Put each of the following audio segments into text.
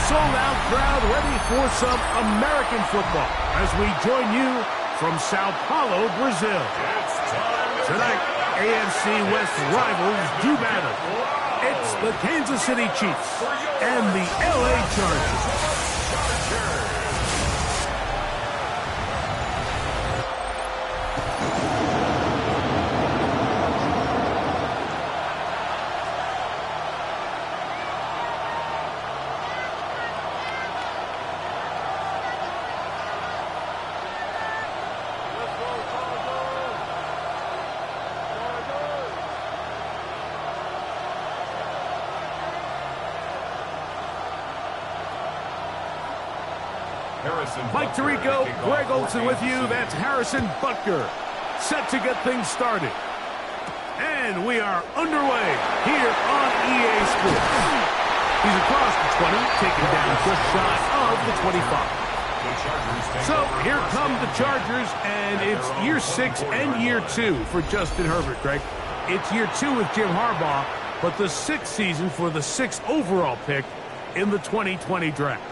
sold-out crowd ready for some American football as we join you from Sao Paulo, Brazil. Tonight, AFC West rivals do battle. It's the Kansas City Chiefs and the LA Chargers. Mike Tirico, Greg Olson with you. That's Harrison Butker, set to get things started. And we are underway here on EA Sports. He's across the 20, taken down just shy of the 25. So here come the Chargers, and it's year 6 and year 2 for Justin Herbert, Greg. It's year 2 with Jim Harbaugh, but the 6th season for the 6th overall pick in the 2020 draft.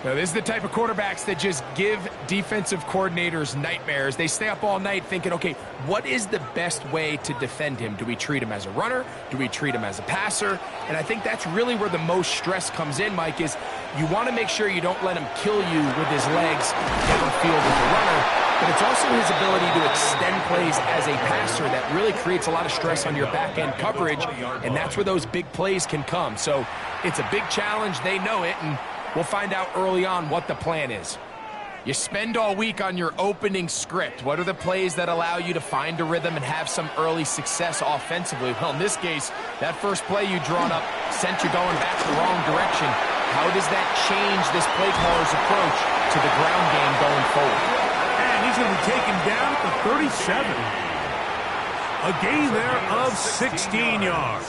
Now, this is the type of quarterbacks that just give defensive coordinators nightmares. They stay up all night thinking, okay, what is the best way to defend him? Do we treat him as a runner? Do we treat him as a passer? And I think that's really where the most stress comes in, Mike, is you want to make sure you don't let him kill you with his legs downfield as a runner, but it's also his ability to extend plays as a passer that really creates a lot of stress on your back-end coverage, and that's where those big plays can come. So it's a big challenge. They know it, and we'll find out early on what the plan is. You spend all week on your opening script. What are the plays that allow you to find a rhythm and have some early success offensively? Well, in this case, that first play you drawn up sent you going back the wrong direction. How does that change this play caller's approach to the ground game going forward? And he's going to be taken down at the 37. A gain there of 16 yards.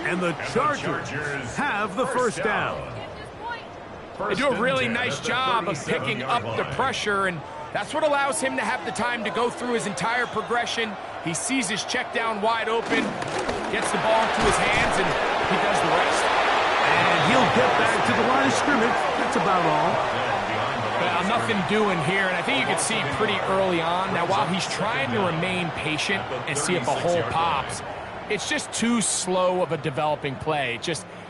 And the Chargers have the first down. They do a really nice job of picking up the pressure, and that's what allows him to have the time to go through his entire progression. He sees his check down wide open, gets the ball into his hands, and he does the rest. And he'll get back to the line of scrimmage. That's about all. Well, nothing doing here, and I think you can see pretty early on. Now, while he's trying to remain patient and see if a hole pops, it's just too slow of a developing play.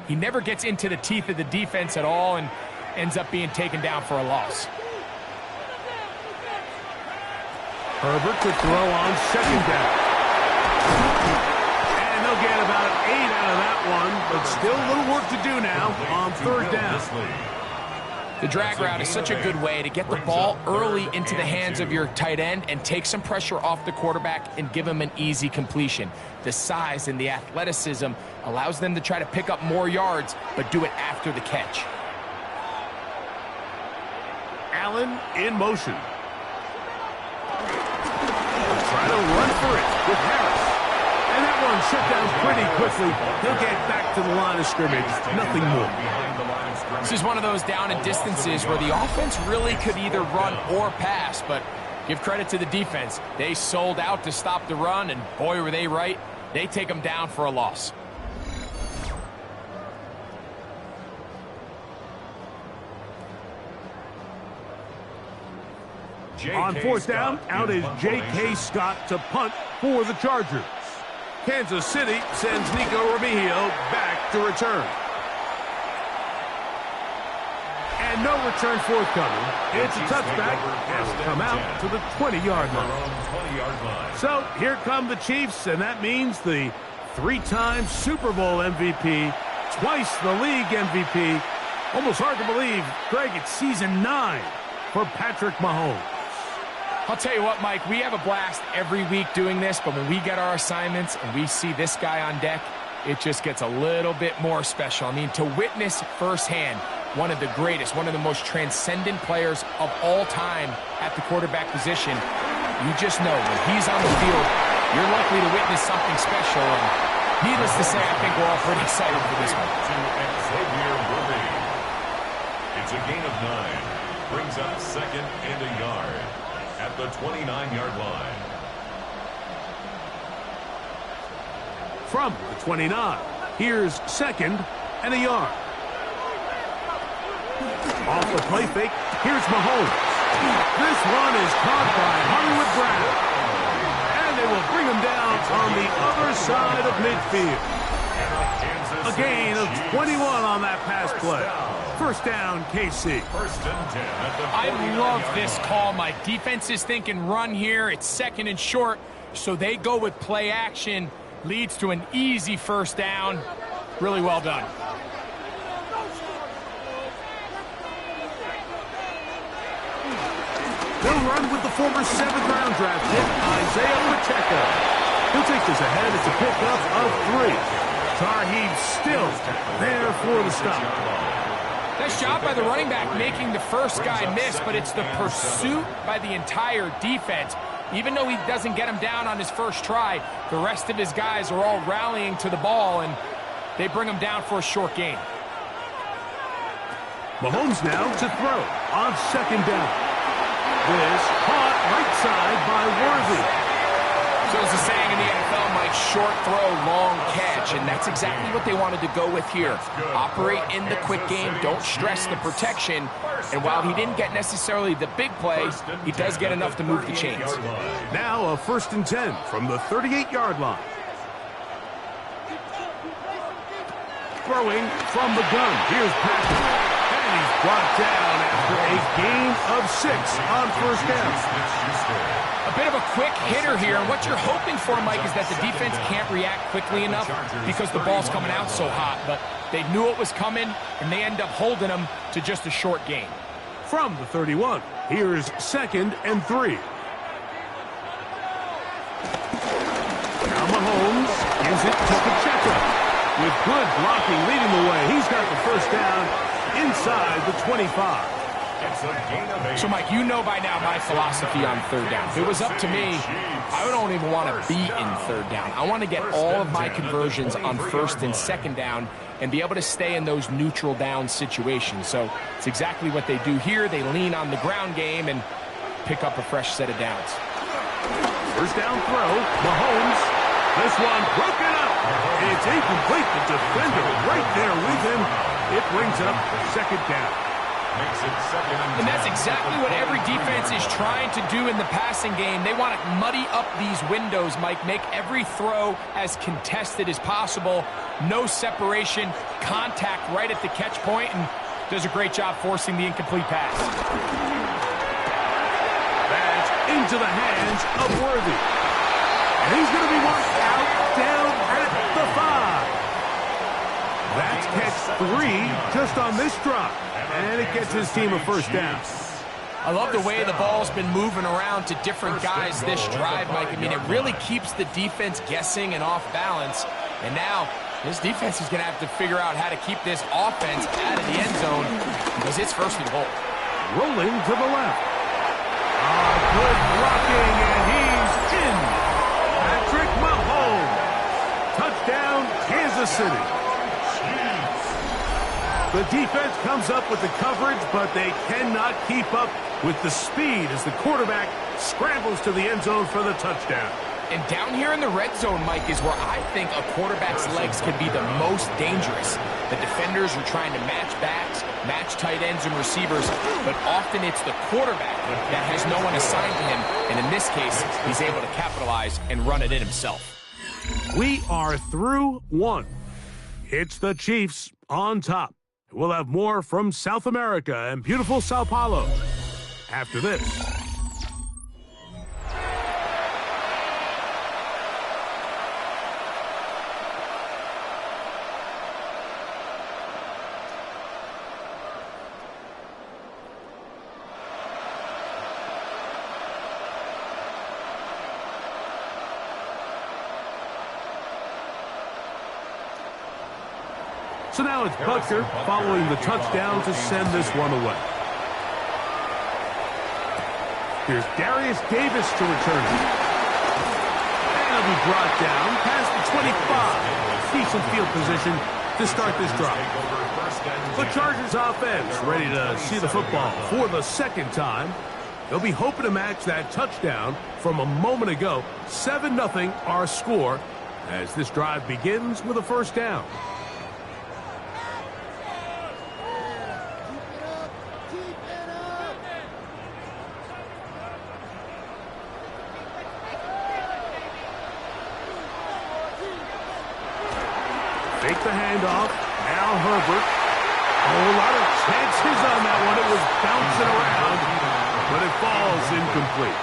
He never gets into the teeth of the defense at all and ends up being taken down for a loss. Herbert could throw on second down. And they'll get about 8 out of that one, but still a little work to do now on third down. The drag route is such a good way to get the ball early into the hands of your tight end and take some pressure off the quarterback and give him an easy completion. The size and the athleticism allows them to try to pick up more yards, but do it after the catch. Allen in motion. Try to run for it with Harris. And that one shut down pretty quickly. He'll get back to the line of scrimmage. Nothing more. This is one of those down and distances where the offense really could either run or pass, but give credit to the defense. They sold out to stop the run, and boy, were they right. They take them down for a loss. On fourth down, out is J.K. Scott to punt for the Chargers. Kansas City sends Nico Remigio back to return. And no return forthcoming. It's a touchback and will come out to the 20-yard line. So here come the Chiefs, and that means the 3-time Super Bowl MVP, twice the league MVP. Almost hard to believe, Greg, it's season 9 for Patrick Mahomes. I'll tell you what, Mike, we have a blast every week doing this, but when we get our assignments and we see this guy on deck, it just gets a little bit more special. I mean, to witness firsthand one of the greatest, one of the most transcendent players of all time at the quarterback position, you just know when he's on the field, you're likely to witness something special. And needless to say, I think we're all pretty excited for this one. It's a gain of 9. Brings up second and a yard at the 29-yard line. From the 29, here's second and a yard. Off the play fake, here's Mahomes. This one is caught by Hollywood Brown. And they will bring him down on the other side of midfield. A gain of 21 on that pass play. First down, KC. I love this call, Mike. Defense is thinking run here. It's second and short, so they go with play action. Leads to an easy first down. Really well done. They'll run with the former 7th-round draft pick, Isaiah Pacheco. He'll take this ahead. It's a pickup of 3. Tar Heels still there for the stop. Nice job by the running back making the first guy miss, but it's the pursuit by the entire defense. Even though he doesn't get him down on his first try, the rest of his guys are all rallying to the ball, and they bring him down for a short gain. Mahomes now to throw on second down. This caught right side by Worthy. So as the saying in the NFL, Mike, short throw, long catch, and that's exactly what they wanted to go with here. Operate in the quick game, don't stress the protection, and while he didn't get necessarily the big play, he does get enough to move the chains. Now a 1st and 10 from the 38-yard line. Throwing from the gun, here's Patrick. And he's brought down after a gain of 6 on first down. A bit of a quick hitter here, and what you're hoping for, Mike, is that the defense can't react quickly enough because the ball's coming out so hot, but they knew it was coming, and they end up holding him to just a short gain. From the 31, here's 2nd and 3. Now Mahomes gives it to Pacheco. With good blocking leading the way, he's got the first down inside the 25. So, Mike, you know by now my philosophy on third down. If it was up to me, I don't even want to be in third down. I want to get all of my conversions on first and second down and be able to stay in those neutral down situations. So it's exactly what they do here. They lean on the ground game and pick up a fresh set of downs. First down throw, Mahomes. This one broken up. It's incomplete. The defender right there with him. It brings up second down. And that's exactly what every defense is trying to do in the passing game. They want to muddy up these windows, Mike, make every throw as contested as possible. No separation, contact right at the catch point, and does a great job forcing the incomplete pass. That's into the hands of Worthy. And he's going to be marked out down at the 5. That's catch 3 just on this drop. And it gets his team a first down. I love the way the ball's been moving around to different guys this drive, Mike. I mean, it really keeps the defense guessing and off balance. And now this defense is going to have to figure out how to keep this offense out of the end zone because it's first and goal. Rolling to the left. Good blocking, and he's in. Patrick Mahomes. Touchdown, Kansas City. The defense comes up with the coverage, but they cannot keep up with the speed as the quarterback scrambles to the end zone for the touchdown. And down here in the red zone, Mike, is where I think a quarterback's legs can be the most dangerous. The defenders are trying to match backs, match tight ends and receivers, but often it's the quarterback that has no one assigned to him, and in this case, he's able to capitalize and run it in himself. We are through one. It's the Chiefs on top. We'll have more from South America and beautiful Sao Paulo after this. So now it's Butker following the touchdown to send this one away. Here's Darius Davis to return it. And he'll be brought down past the 25. Decent field position to start this drive. The Chargers offense ready to see the football for the second time. They'll be hoping to match that touchdown from a moment ago. 7-0 our score as this drive begins with a first down. the handoff. Now Herbert. Oh, a lot of chances on that one. It was bouncing around, but it falls incomplete.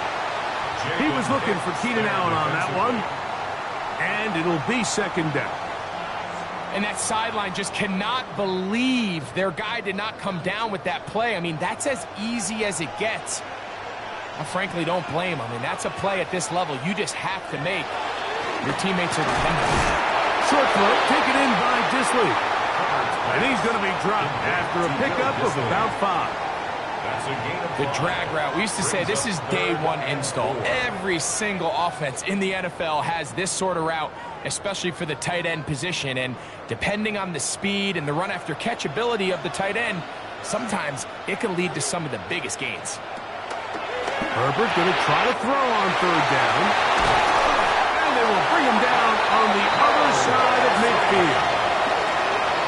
He was looking for Keenan Allen on that one, and it'll be second down. And that sideline just cannot believe their guy did not come down with that play. I mean, that's as easy as it gets. I frankly don't blame him. I mean, that's a play at this level you just have to make. Your teammates are dependent. Short throw taken in by Disley. And he's going to be dropped after a pickup of about 5. The drag route. We used to say this is day one install. Every single offense in the NFL has this sort of route, especially for the tight end position. And depending on the speed and the run after catch ability of the tight end, sometimes it can lead to some of the biggest gains. Herbert going to try to throw on third down. And they will bring him down on the other side of midfield.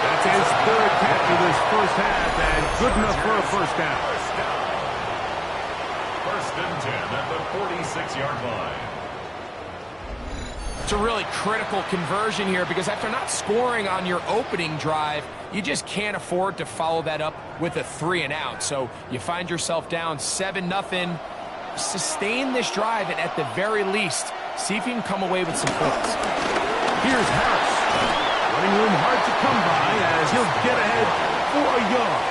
That's his third catch of this first half, and good enough for a first down. First and 10 at the 46-yard line. It's a really critical conversion here because after not scoring on your opening drive, you just can't afford to follow that up with a 3-and-out. So you find yourself down 7-0. Sustain this drive, and at the very least, see if you can come away with some points. Here's Harris. Running room hard to come by as he'll get ahead for a yard.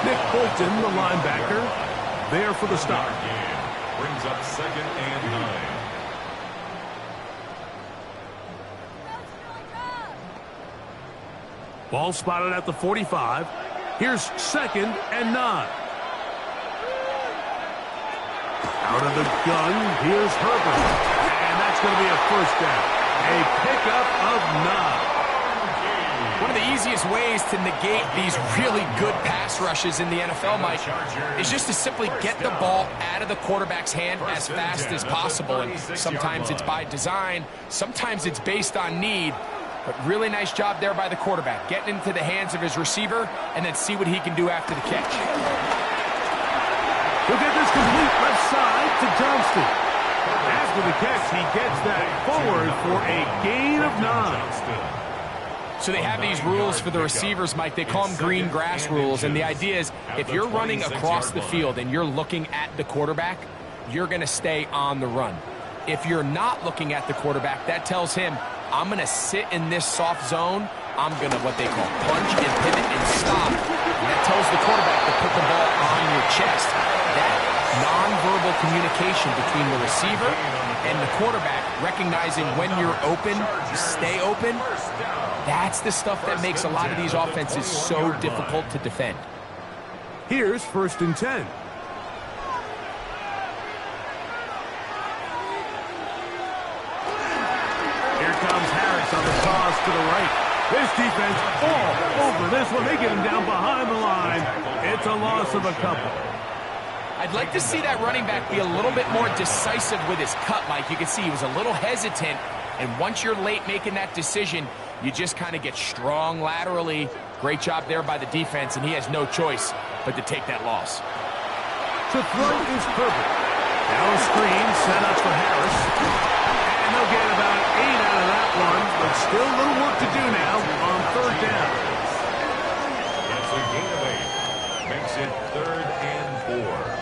Nick Bolton, the linebacker, there for the stop. Brings up second and 9. Ball spotted at the 45. Here's second and 9. Out of the gun, here's Herbert. And that's going to be a first down. A pickup of 9. One of the easiest ways to negate these really good pass rushes in the NFL, Mike, is just to simply get the ball out of the quarterback's hand as fast as possible. And sometimes it's by design, sometimes it's based on need. But really nice job there by the quarterback, getting into the hands of his receiver and then see what he can do after the catch. He'll get this complete left side to Johnston. After the catch, he gets that forward for a gain of 9. So they have these rules for the receivers, Mike. They call them green grass rules. And the idea is if you're running across the field and you're looking at the quarterback, you're going to stay on the run. If you're not looking at the quarterback, that tells him, I'm going to sit in this soft zone. I'm going to what they call punch and pivot and stop. And that tells the quarterback to put the ball on your chest. That nonverbal communication between the receiver and the quarterback, recognizing when you're open, stay open, that's the stuff that makes a lot of these offenses so difficult to defend. Here's first and 10. Here comes Harris on the toss to the right. This defense all over this one. They get him down behind the line. It's a loss of a couple. I'd like to see that running back be a little bit more decisive with his cut, Mike. You can see he was a little hesitant, and once you're late making that decision, you just kind of get strong laterally. Great job there by the defense, and he has no choice but to take that loss. The throw is perfect. Now a screen set up for Harris. And they'll get about 8 out of that one, but still a little work to do now on third down. That's a gain of 8. Makes it 3rd and 4.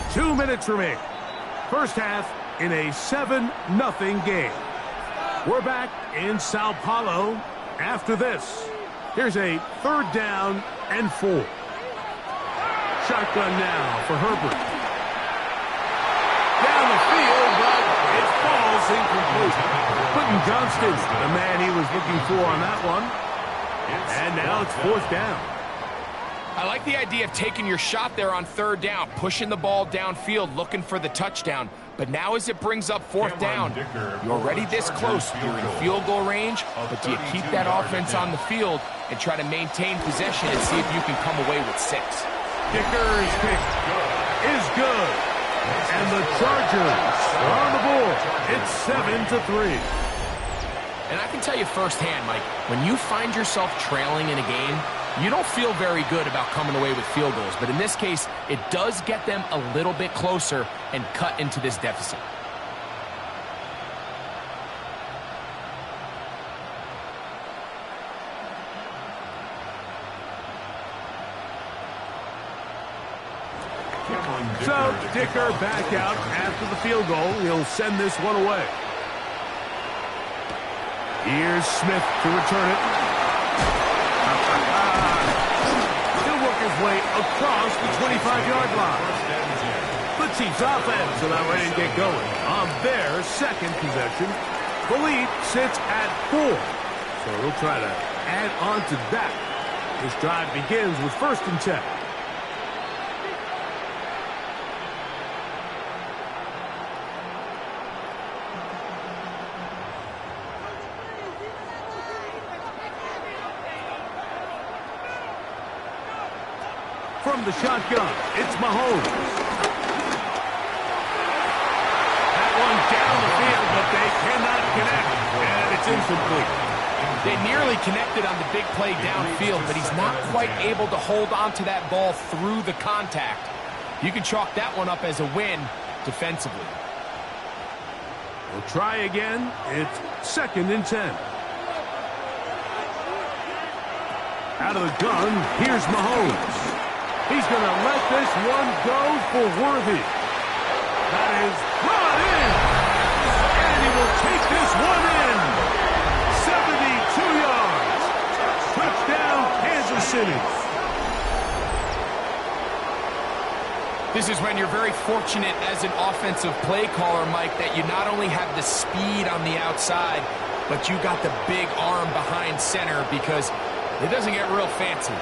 2 minutes remaining. First half in a 7-0 game. We're back in Sao Paulo after this. Here's a 3rd down and 4. Shotgun now for Herbert. Down the field, but it falls incomplete. Quentin Johnston, the man he was looking for on that one. And now it's 4th down. I like the idea of taking your shot there on 3rd down, pushing the ball downfield, looking for the touchdown. But now as it brings up 4th down, you're already this close. You're in field goal range, but do you keep that offense on the field and try to maintain possession and see if you can come away with 6? Kicker's kick is good. And the Chargers are on the board. It's 7-3. And I can tell you firsthand, Mike, when you find yourself trailing in a game, you don't feel very good about coming away with field goals. But in this case, it does get them a little bit closer and cut into this deficit. So, Dicker back out after the field goal. He'll send this one away. Here's Smith to return it. He'll work his way across the 25-yard line. The Chiefs offense about ready to get going on their second possession. The lead sits at 4. So he'll try to add on to that. This drive begins with 1st and 10. From the shotgun, it's Mahomes. That one down the field, but they cannot connect, and it's incomplete. They nearly connected on the big play downfield, but he's not quite able to hold on to that ball through the contact. You can chalk that one up as a win defensively. We'll try again. It's 2nd and 10. Out of the gun, here's Mahomes. He's going to let this one go for Worthy. That is brought in. And he will take this one in. 72 yards. Touchdown, Kansas City. This is when you're very fortunate as an offensive play caller, Mike, that you not only have the speed on the outside, but you got the big arm behind center, because it doesn't get real fancy.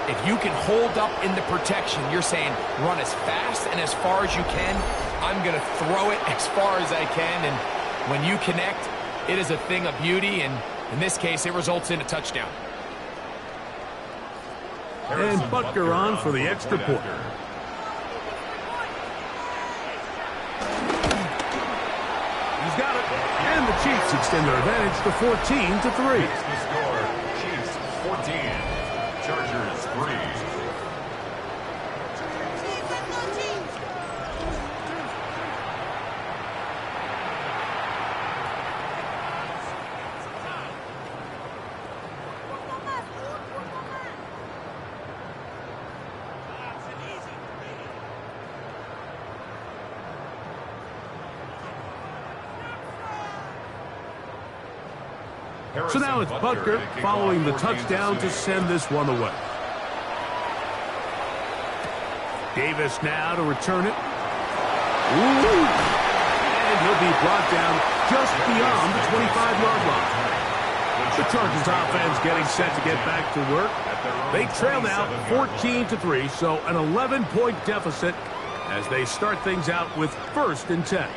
If you can hold up in the protection, you're saying run as fast and as far as you can. I'm going to throw it as far as I can. And when you connect, it is a thing of beauty. And in this case, it results in a touchdown. And Butker on for the extra point. He's got it. And the Chiefs extend their advantage to 14-3. The score, Chiefs 14. Chargers 3. So now it's Butker following the touchdown to send this one away. Davis now to return it. Ooh. And he'll be brought down just beyond the 25-yard line. The Chargers offense getting set to get back to work. They trail now 14-3, so an 11-point deficit as they start things out with 1st and 10.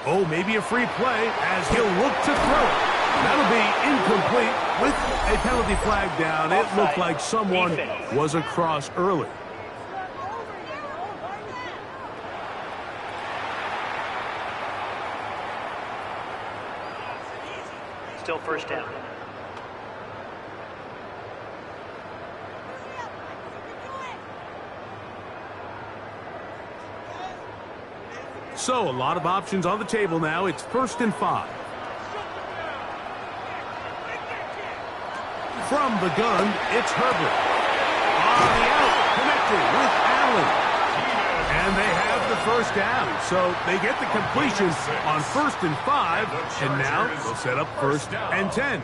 Oh, maybe a free play as he'll look to throw it. That'll be incomplete with a penalty flag down. It looked like someone was across early. Still 1st down. So, a lot of options on the table now. It's 1st and 5. From the gun, it's Herbert. On the out, connected with Allen. And they have the 1st down. So, they get the completion on 1st and 5. And now, they'll set up 1st and 10.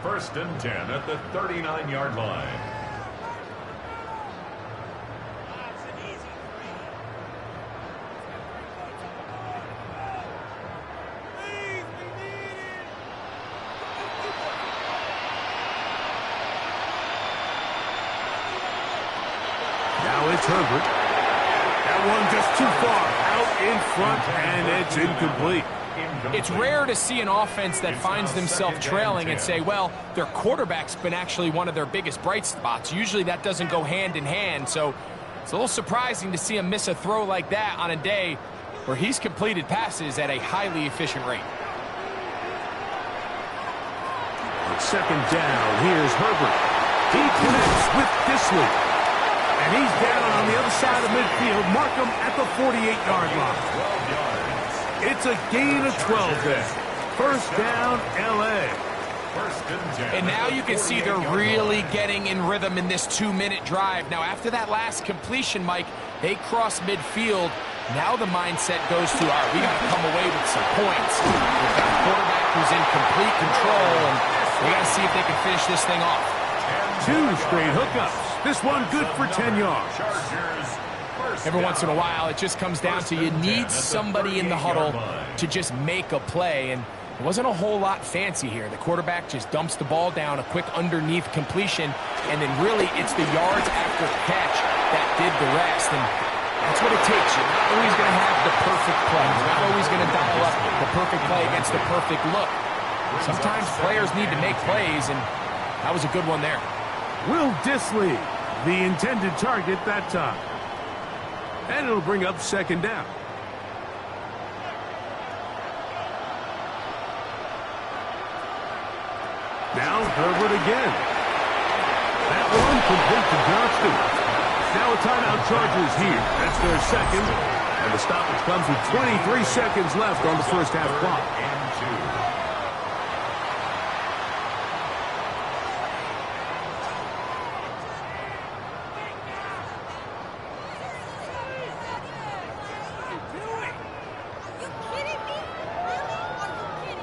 1st and 10 at the 39-yard line. Now it's Herbert. That one just too far out in front, and it's incomplete. It's rare to see an offense that finds themselves trailing and say, well, their quarterback's been actually one of their biggest bright spots. Usually that doesn't go hand in hand, so it's a little surprising to see him miss a throw like that on a day where he's completed passes at a highly efficient rate. Second down, here's Herbert. He connects with Disley. And he's down on the other side of midfield. Mark him at the 48-yard line. It's a gain of 12 there. First down, L.A. And now you can see they're really getting in rhythm in this 2-minute drive. Now, after that last completion, Mike, they cross midfield. Now the mindset goes to, all right, we got to come away with some points. We've got a quarterback who's in complete control, and we got to see if they can finish this thing off. 2 straight hookups. This one good for 10 yards. Every once in a while, it just comes down to you need somebody in the huddle to just make a play, and it wasn't a whole lot fancy here. The quarterback just dumps the ball down, a quick underneath completion, and then really it's the yards after catch that did the rest, and that's what it takes. You're not always going to have the perfect play. You're not always going to dial up the perfect play against the perfect look. Sometimes players need to make plays, and that was a good one there. Will Disley, the intended target that time. And it'll bring up second down. Now Herbert again. That one complete to Johnston. Now a timeout Chargers here. That's their second. And the stoppage comes with 23 seconds left on the first half clock.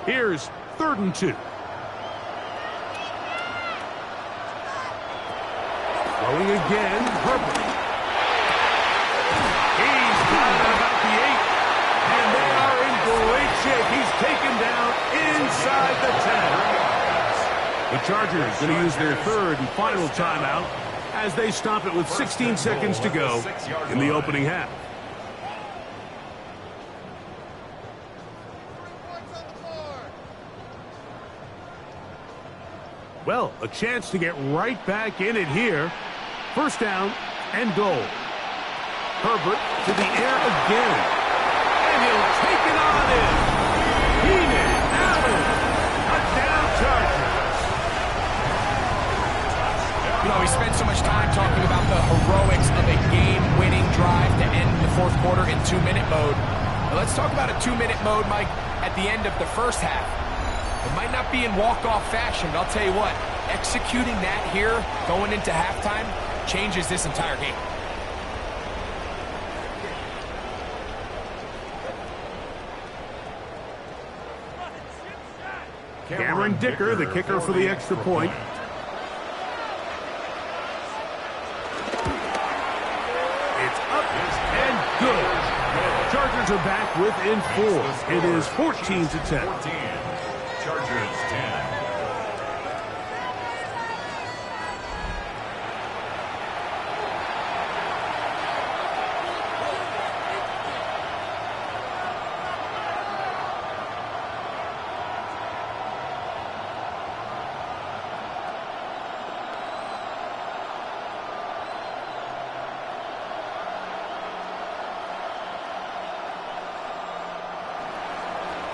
Here's 3rd and 2. Throwing again, Herbert. He's got it about the 8. And they are in great shape. He's taken down inside the 10. The Chargers going to use their 3rd and final timeout as they stop it with 16 seconds to go in the opening half. Well, a chance to get right back in it here. First down and goal. Herbert to the air again. And he'll take it on in. Keenan Allen. Touchdown Chargers. You know, we spent so much time talking about the heroics of a game-winning drive to end the 4th quarter in 2-minute mode. Now let's talk about a 2-minute mode, Mike, at the end of the first half. It might not be in walk-off fashion, but I'll tell you what, executing that here going into halftime changes this entire game. Cameron Dicker, the kicker for the extra point. It's up and good. Chargers are back within 4. It is 14-10. Chargers 10.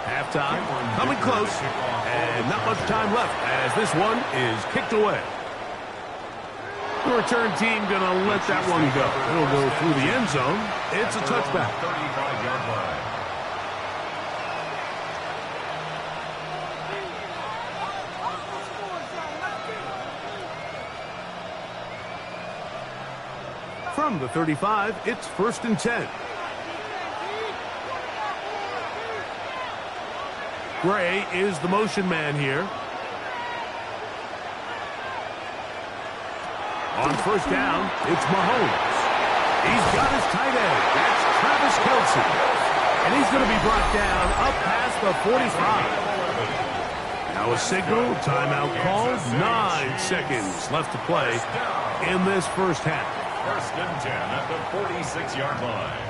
Halftime coming close, and not much time left as this one is kicked away. The return team going to let that one go. It'll go through the end zone. It's a touchback. 35-yard line. From the 35, it's 1st and 10. Gray is the motion man here. On first down, it's Mahomes. He's got his tight end. That's Travis Kelce. And he's going to be brought down up past the 45. Now a signal, timeout called. 9 seconds left to play in this first half. 1st and 10 at the 46-yard line.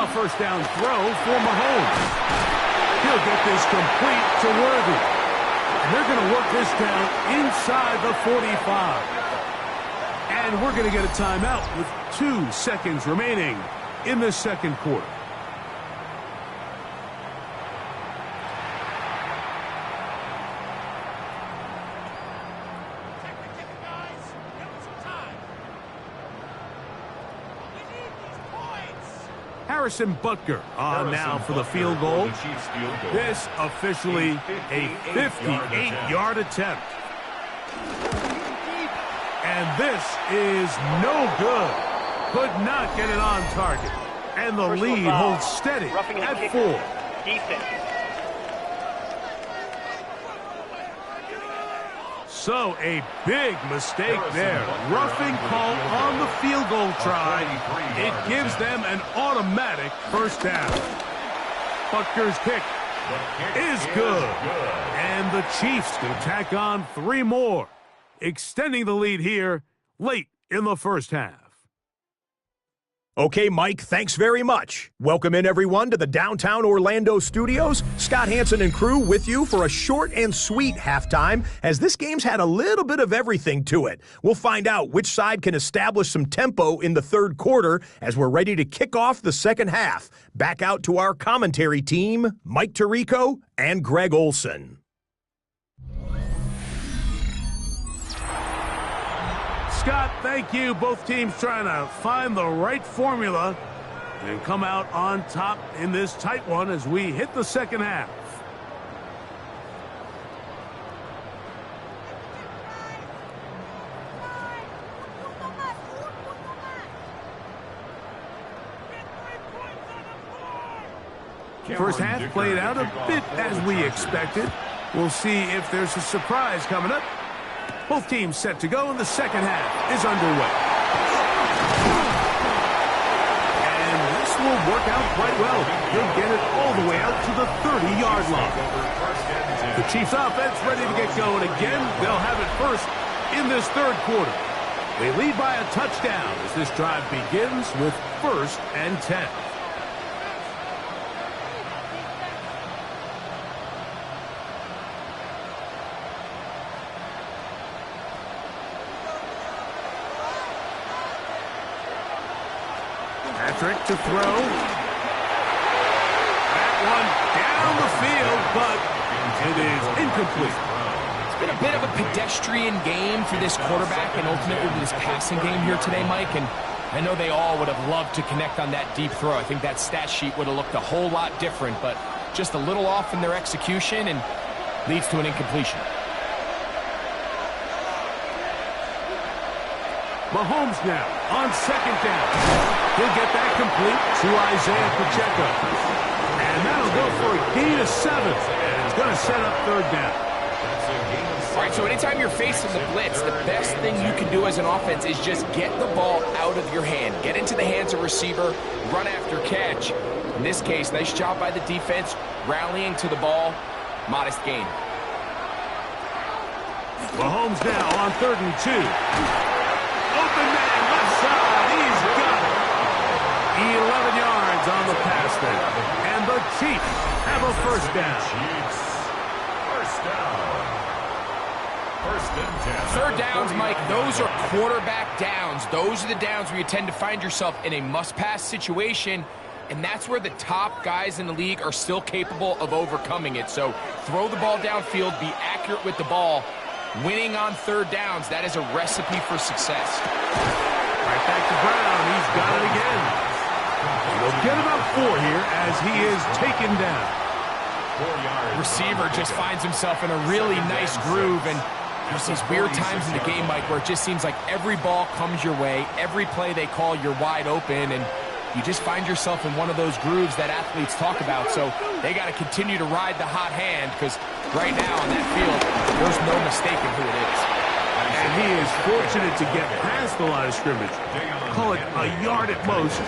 a first down throw for Mahomes. He'll get this complete to Worthy. And they're going to work this down inside the 45. And we're going to get a timeout with 2 seconds remaining in the second quarter. Harrison Butker on now for the field goal. This officially a 58-yard attempt. And this is no good. Could not get it on target. And the lead holds steady at 4. Defense. So a big mistake there. Roughing call on the field goal try. It gives them an automatic first down. Butker's kick is good. And the Chiefs can tack on 3 more, extending the lead here late in the first half. Okay, Mike, thanks very much. Welcome in, everyone, to the downtown Orlando studios. Scott Hansen and crew with you for a short and sweet halftime, as this game's had a little bit of everything to it. We'll find out which side can establish some tempo in the third quarter as we're ready to kick off the second half. Back out to our commentary team, Mike Tirico and Greg Olson. Scott, thank you. Both teams trying to find the right formula and come out on top in this tight one as we hit the second half. First half played out a bit as we expected. We'll see if there's a surprise coming up. Both teams set to go, and the second half is underway. And this will work out quite well. He'll get it all the way out to the 30-yard line. The Chiefs offense ready to get going again. They'll have it first in this third quarter. They lead by a touchdown as this drive begins with 1st and 10. Patrick to throw. That one down the field, but it is incomplete. It's been a bit of a pedestrian game for this quarterback and ultimately this passing game here today, Mike. And I know they all would have loved to connect on that deep throw. I think that stat sheet would have looked a whole lot different, but just a little off in their execution and leads to an incompletion. Mahomes now on second down. He'll get that complete to Isaiah Pacheco. And that'll go for a gain of 7. And it's going to set up third down. All right, so anytime you're facing the blitz, the best thing you can do as an offense is just get the ball out of your hand. Get into the hands of receiver, run after catch. In this case, nice job by the defense, rallying to the ball. Modest gain. Mahomes now on 3rd and 2. Open man, left side. He's got it. 11 yards on the pass there. And the Chiefs have a first down. First down. 1st and 10. Third downs, Mike, those are quarterback downs. Those are the downs where you tend to find yourself in a must-pass situation, and that's where the top guys in the league are still capable of overcoming it. So throw the ball downfield, be accurate with the ball. Winning on third downs, that is a recipe for success. Right back to Brown. He's got it again. He'll get about 4 here as he is taken down. Receiver just finds himself in a really nice groove, and there's these weird times in the game, Mike, where it just seems like every ball comes your way, every play they call, you're wide open, and you just find yourself in one of those grooves that athletes talk about. So they got to continue to ride the hot hand, because right now on that field, there's no mistaking who it is. And he is fortunate to get past the line of scrimmage. Call it a yard at most.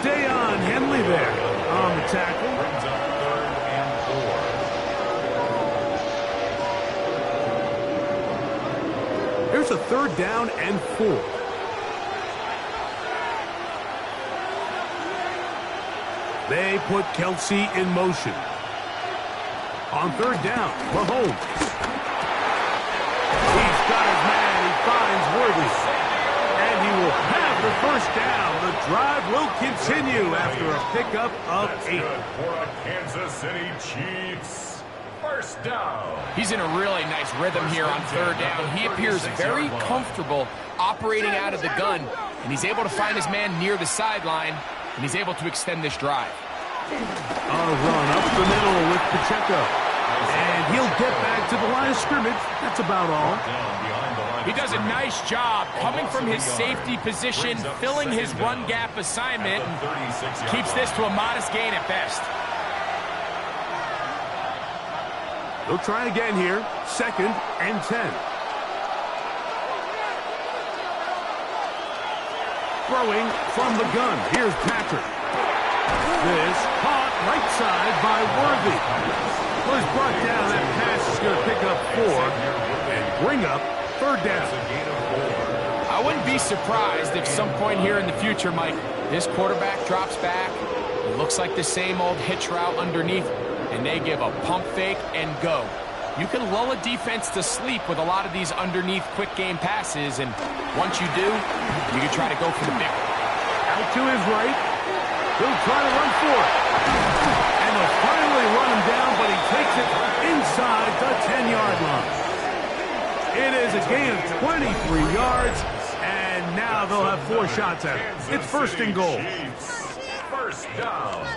Dayon Henley there on the tackle. Brings up 3rd and 4. Here's a 3rd down and 4. They put Kelsey in motion. On third down, Mahomes. He's got his man. He finds Worthy. And he will have the first down. The drive will continue after a pickup of 8. For a Kansas City Chiefs. First down. He's in a really nice rhythm here on third down. He appears very comfortable operating out of the gun, and he's able to find his man near the sideline, and he's able to extend this drive. A run up the middle with Pacheco. And he'll get back to the line of scrimmage. That's about all. He does a nice job coming from his safety position, filling his run gap assignment, and keeps this to a modest gain at best. They'll try again here. 2nd and 10. Throwing from the gun. Here's Patrick. This caught right side by Worthy. Well, he's brought down. That pass is going to pick up 4 and bring up third down. I wouldn't be surprised if some point here in the future, Mike, this quarterback drops back. It looks like the same old hitch route underneath, and they give a pump fake and go. You can lull a defense to sleep with a lot of these underneath quick game passes, and once you do, you can try to go for the big one. Out to his right. He'll try to run for it. And they'll finally run him down, but he takes it inside the 10-yard line. It is a gain of 23 yards, and now they'll have 4 shots at it. It's 1st and goal. First down.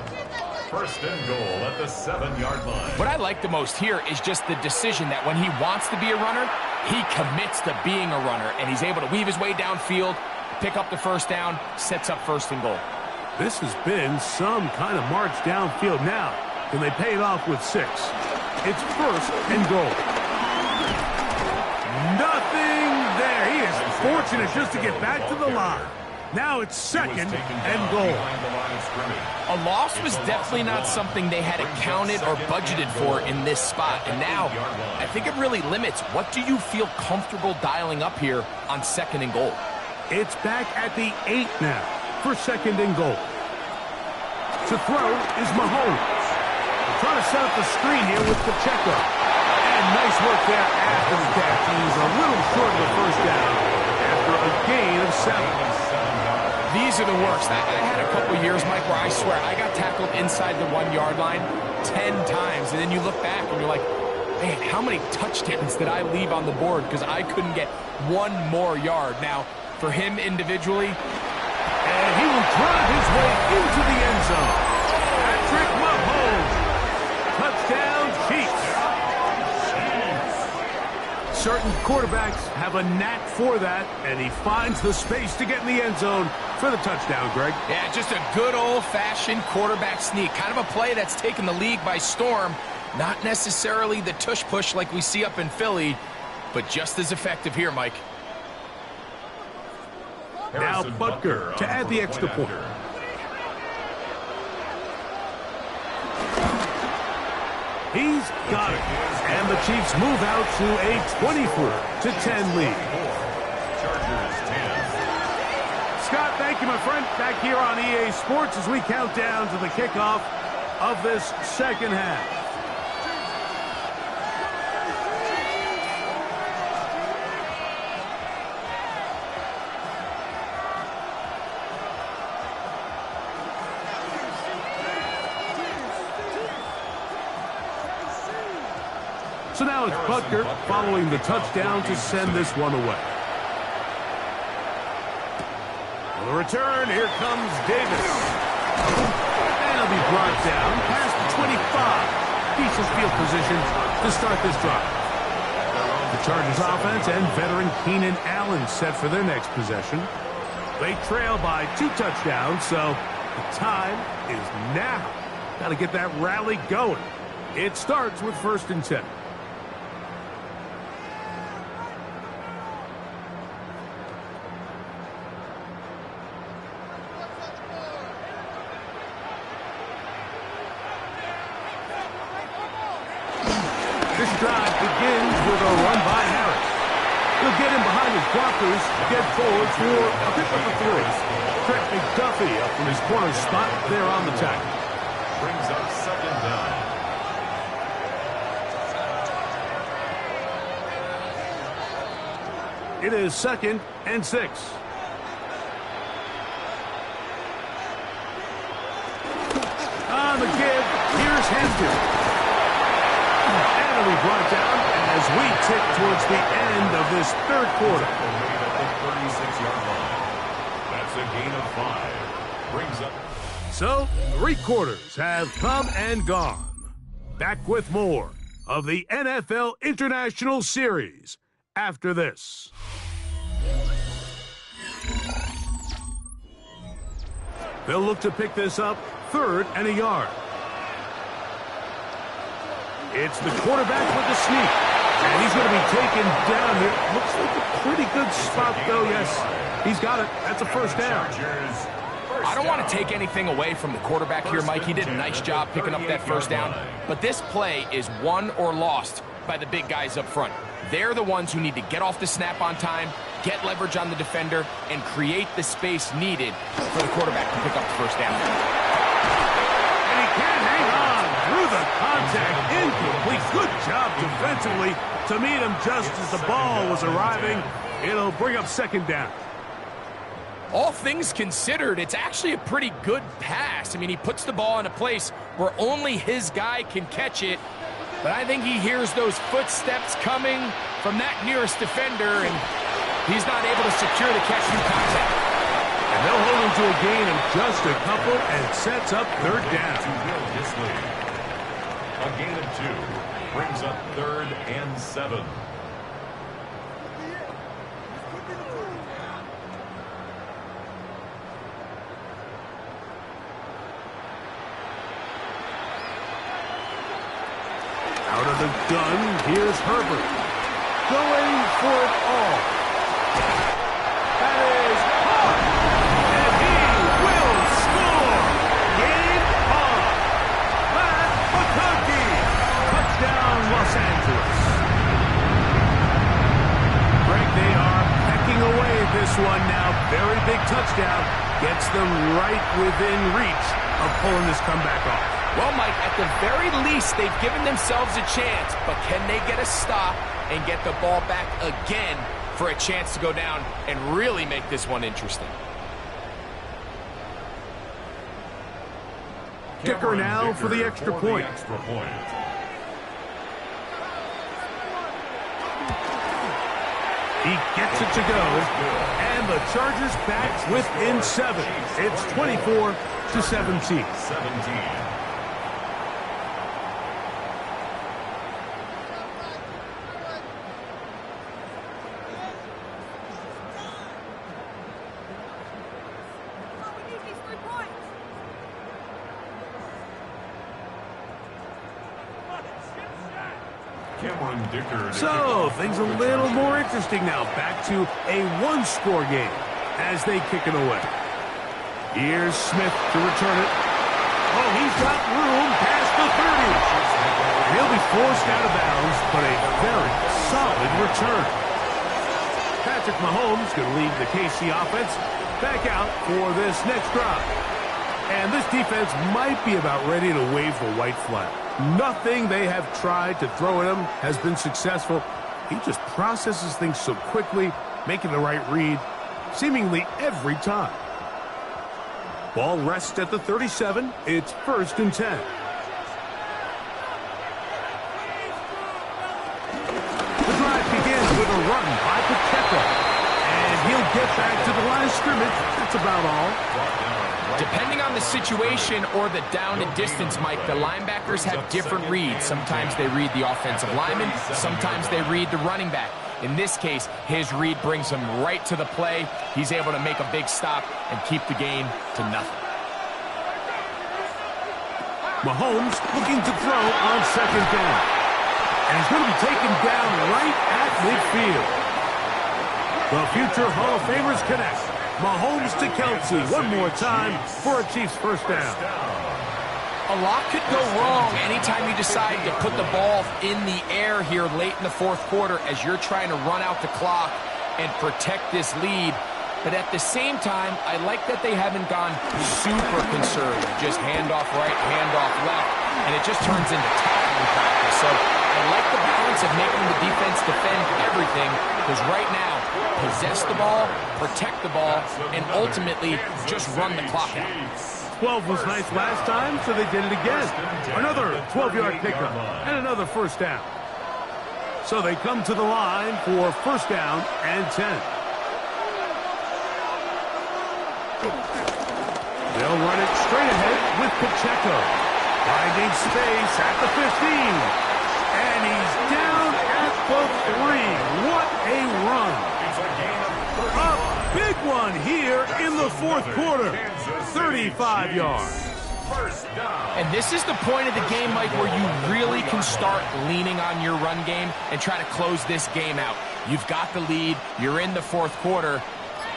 1st and goal at the 7-yard line. What I like the most here is just the decision that when he wants to be a runner, he commits to being a runner, and he's able to weave his way downfield, pick up the first down, sets up 1st and goal. This has been some kind of march downfield now. Can they pay it off with 6? It's 1st and goal. Nothing there. He is fortunate just to get back to the line. Now it's 2nd and goal. A loss was definitely not something they had accounted or budgeted for in this spot. And now, I think it really limits what do you feel comfortable dialing up here on 2nd and goal. It's back at the 8 now for 2nd and goal. To throw is Mahomes. They're trying to set up the screen here with Pacheco. And nice work there after the catch. He's a little short of the first down after a gain of 7. These are the worst. I had a couple years, Mike, where I swear I got tackled inside the 1-yard line 10 times. And then you look back and you're like, man, how many touchdowns did I leave on the board because I couldn't get 1 more yard? Now, for him individually, and he will drive his way into the end zone. Patrick Mahomes. Touchdown, Chiefs. Certain quarterbacks have a knack for that, and he finds the space to get in the end zone for the touchdown, Greg. Yeah, just a good old-fashioned quarterback sneak. Kind of a play that's taken the league by storm. Not necessarily the tush-push like we see up in Philly, but just as effective here, Mike. Now Butker to add the extra point. He's got it. And the Chiefs move out to a 24-10 lead. Scott, thank you, my friend. Back here on EA Sports as we count down to the kickoff of this 2nd half. So now it's Butker following the touchdown to send this one away. On the return, here comes Davis. And he'll be brought down past the 25. Decent field position to start this drive. The Chargers offense and veteran Keenan Allen set for their next possession. They trail by 2 touchdowns, so the time is now. Got to get that rally going. It starts with 1st and 10. This drive begins with a run by Harris. He'll get in behind his blockers, get forward for a pick up of 3. Trent McDuffie up from his corner spot there on the tackle. brings up second down. It is 2nd and 6. On the give, here's Hampton. And it'll be brought down as we tick towards the end of this third quarter. At the 36-yard line. That's a gain of 5. Brings up. So, 3 quarters have come and gone. Back with more of the NFL International Series after this. They'll look to pick this up 3rd and a yard. It's the quarterback with the sneak. And he's going to be taken down here. Looks like a pretty good spot, though. Yes, he's got it. That's a first down. I don't want to take anything away from the quarterback here, Mike. He did a nice job picking up that first down. But this play is won or lost by the big guys up front. They're the ones who need to get off the snap on time, get leverage on the defender, and create the space needed for the quarterback to pick up the first down. And he can't hang on through the contact. Incomplete. Good job defensively to meet him just as the ball was arriving. It'll bring up second down. All things considered, it's actually a pretty good pass. I mean, he puts the ball in a place where only his guy can catch it. But I think he hears those footsteps coming from that nearest defender, and he's not able to secure the catch through contact. And they'll hold him to a gain of just a couple and sets up third down. To build this lead. A gain of 2 brings up 3rd and 7. Out of the gun, here's Herbert. Going for it all. That is hard. And he will score. Game on. Matt McConkey. Touchdown, Los Angeles. Greg, they are pecking away at this one now. Very big touchdown. Gets them right within reach of pulling this comeback off. Well, Mike, at the very least, they've given themselves a chance, but can they get a stop and get the ball back again for a chance to go down and really make this one interesting? Dicker now for the extra point. He gets it to go, and the Chargers back within 7. It's 24-17. So, things a little more interesting now. Back to a one-score game as they kick it away. Here's Smith to return it. Oh, he's got room past the 30. And he'll be forced out of bounds, but a very solid return. Patrick Mahomes going to lead the KC offense back out for this next drive. And this defense might be about ready to wave the white flag. Nothing they have tried to throw at him has been successful. He just processes things so quickly, making the right read seemingly every time. Ball rests at the 37. It's 1st and 10. The drive begins with a run by Pacheco. And he'll get back to the line of scrimmage. That's about all. Depending on the situation or the down and distance, Mike, the linebackers have different reads. Sometimes they read the offensive lineman. Sometimes they read the running back. In this case, his read brings him right to the play. He's able to make a big stop and keep the game to nothing. Mahomes looking to throw on 2nd down. And he's going to be taken down right at midfield. The future Hall of Famers connect. Mahomes to Kelsey one more time for a Chiefs first down. A lot could go wrong anytime you decide to put the ball in the air here late in the 4th quarter as you're trying to run out the clock and protect this lead. but at the same time, I like that they haven't gone super conservative. Just handoff right, handoff left, and it just turns into tackling practice. So I like the balance of making the defense defend everything, because right now, possess the ball, protect the ball, and ultimately just run the clock out. 12 was nice last time, so they did it again. Another 12-yard pickup and another first down. So they come to the line for first down and 10. They'll run it straight ahead with Pacheco. Finding space at the 15. And he's down at the 3. What a run. A big one here in the fourth quarter. 35 yards. And this is the point of the game, Mike, where you really can start leaning on your run game and try to close this game out. You've got the lead, you're in the fourth quarter,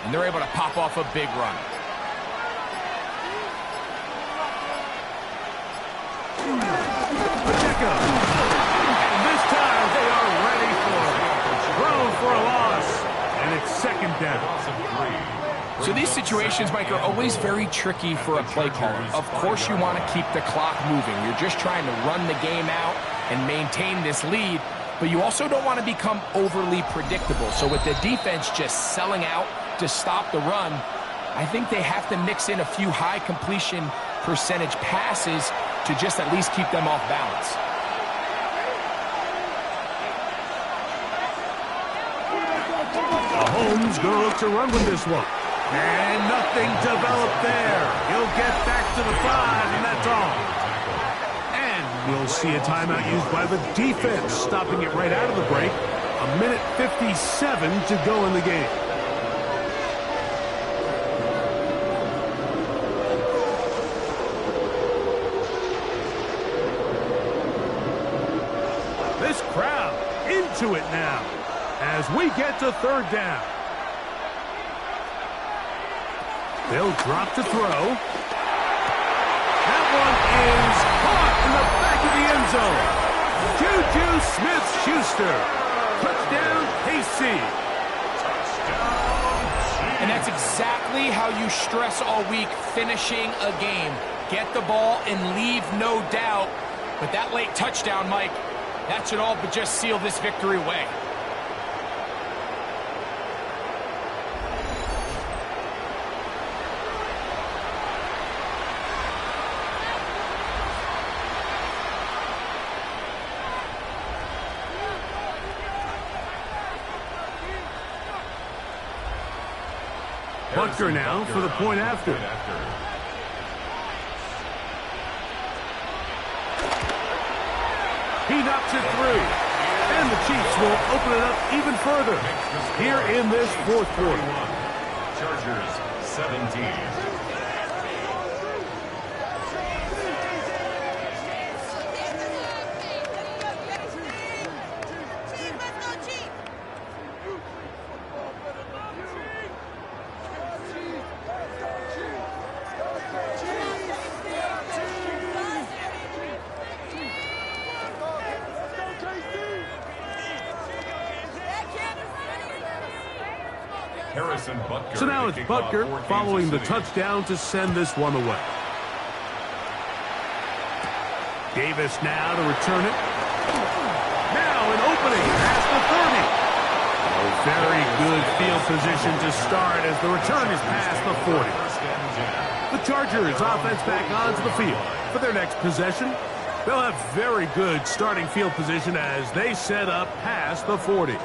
and they're able to pop off a big run. Pacheco. And this time they are ready for it. Thrown for a loss. And it's second down. So these situations, Mike, are always very tricky for a play caller. Of course you want to keep the clock moving. You're just trying to run the game out and maintain this lead, but you also don't want to become overly predictable. So with the defense just selling out to stop the run, I think they have to mix in a few high completion percentage passes to just at least keep them off balance. Mahomes going to look to run with this one. And nothing developed there. He'll get back to the 5, and that's all. And we'll see a timeout used by the defense, stopping it right out of the break. A minute 57 to go in the game. This crowd into it now as we get to third down. They'll drop to throw. That one is caught in the back of the end zone. Juju Smith-Schuster. Touchdown, KC. And that's exactly how you stress all week, finishing a game. Get the ball and leave no doubt. But that late touchdown, Mike, that should all but just seal this victory away. Butker now for the point after. He knocks it through. And the Chiefs will open it up even further here in this fourth quarter. Chargers 17. So now it's Butker following the touchdown to send this one away. Davis now to return it. Now an opening past the 30. A very good field position to start as the return is past the 40. The Chargers offense back onto the field for their next possession. They'll have very good starting field position as they set up past the 40.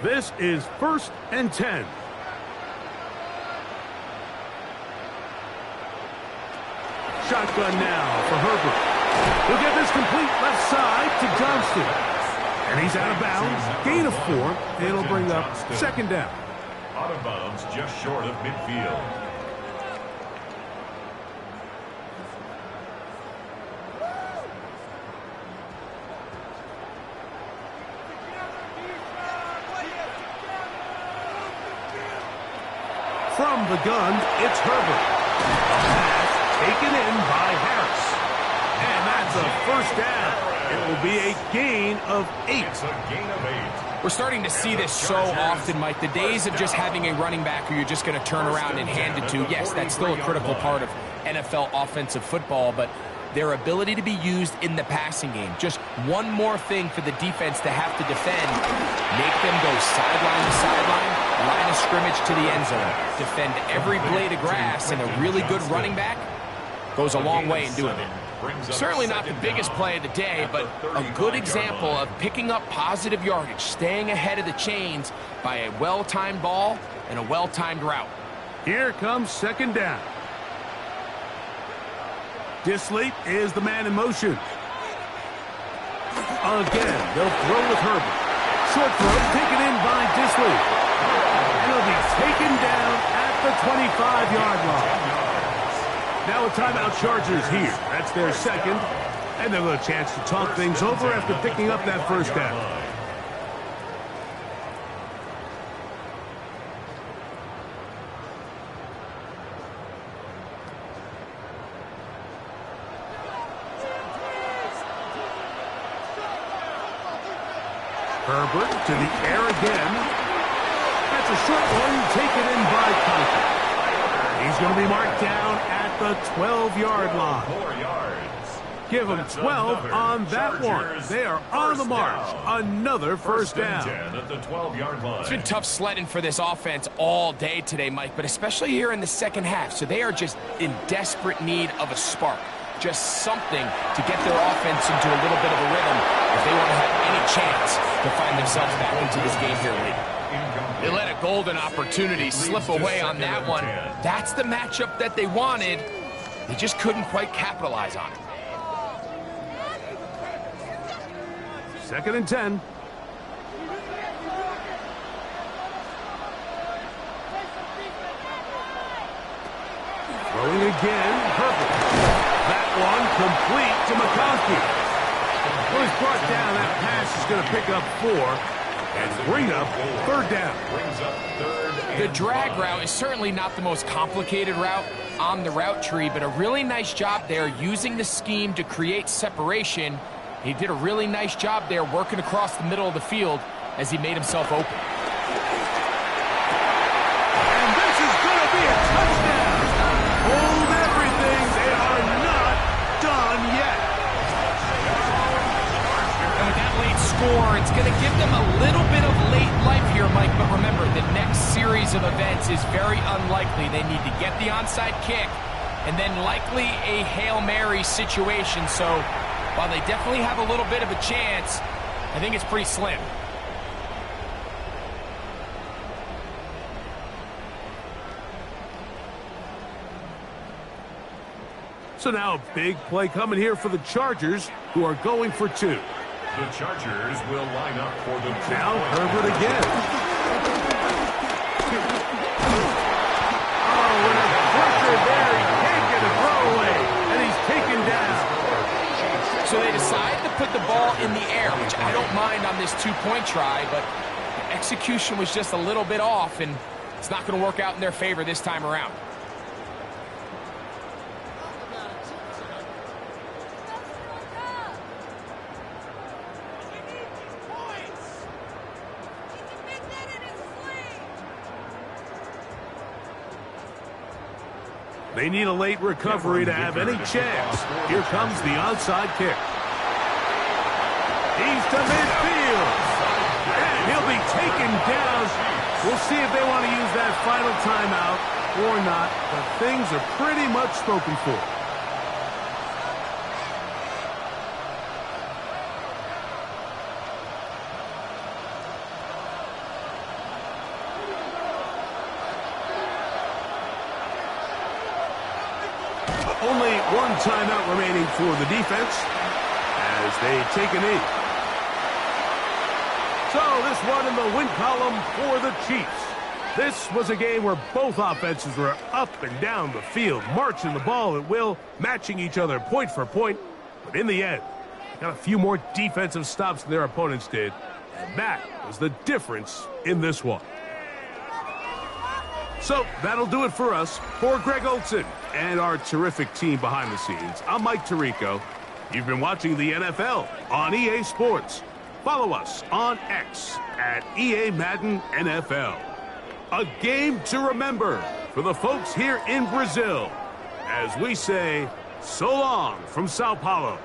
This is first and 10. Shotgun now for Herbert. He'll get this complete left side to Johnston. And he's out of bounds. Gain of 4. It'll bring up second down. Out of bounds just short of midfield. From the gun, it's Herbert. A pass taken in by Harris. And that's That's a first down. It will be a gain of 8. It's a gain of 8. We're starting to see this so often, Mike. The days of just having a running back who you're just going to turn around and hand it to, yes, that's still a critical part of NFL offensive football, but their ability to be used in the passing game. Just one more thing for the defense to have to defend. Make them go sideline to sideline, line of scrimmage to the end zone. Defend every blade of grass, and a really good running back goes a long way in doing it. Certainly not the biggest play of the day, but a good example of picking up positive yardage, staying ahead of the chains by a well-timed ball and a well-timed route. Here comes second down. Disley is the man in motion. Again, they'll throw with Herbert. Short throw taken in by Disley. And he'll be taken down at the 25-yard line. Now a timeout Chargers here. That's their second. And they'll have a chance to talk things over after picking up that first down. Herbert to the air again. That's a short one taken in by Conklin. He's going to be marked down at the 12-yard line. 4 yards. Give them 12 on that one. They are on the march. Another first down. At the 12-yard line. It's been tough sledding for this offense all day today, Mike, but especially here in the second half. So they are just in desperate need of a spark. Just something to get their offense into a little bit of a rhythm if they want to have any chance to find themselves back into this game here late. They let a golden opportunity slip away on that one. That's the matchup that they wanted. They just couldn't quite capitalize on it. 2nd and 10. Throwing again, Herbert. That one complete to McConkey. Well, he's brought down. That pass is going to pick up 4 and bring up third down. The drag route is certainly not the most complicated route on the route tree, but a really nice job there using the scheme to create separation. He did a really nice job there working across the middle of the field as he made himself open. And this is going to be a touchdown. Hold everything. They are not done yet. And with that late score, it's going to give them a little bit of late life here, Mike. But remember, the next series of events is very unlikely. They need to get the onside kick and then likely a Hail Mary situation. So while they definitely have a little bit of a chance, I think it's pretty slim. So now a big play coming here for the Chargers, who are going for 2. The Chargers will line up for the now Herbert again. Oh, and a pressure there. He can't get a throwaway, and he's taken down. So they decide to put the ball in the air, which I don't mind on this 2-point try, but the execution was just a little bit off, and it's not going to work out in their favor this time around. They need a late recovery to have any chance. Here comes the onside kick. He's to midfield. And he'll be taken down. We'll see if they want to use that final timeout or not, but things are pretty much spoken for. Only one timeout remaining for the defense as they take a knee. So this one in the win column for the Chiefs. This was a game where both offenses were up and down the field, marching the ball at will, matching each other point for point. But in the end, got a few more defensive stops than their opponents did. And that was the difference in this one. So that'll do it for us. For Greg Olson and our terrific team behind the scenes, I'm Mike Tirico. You've been watching the NFL on EA Sports. Follow us on X at EA Madden NFL. A game to remember for the folks here in Brazil as we say so long from Sao Paulo.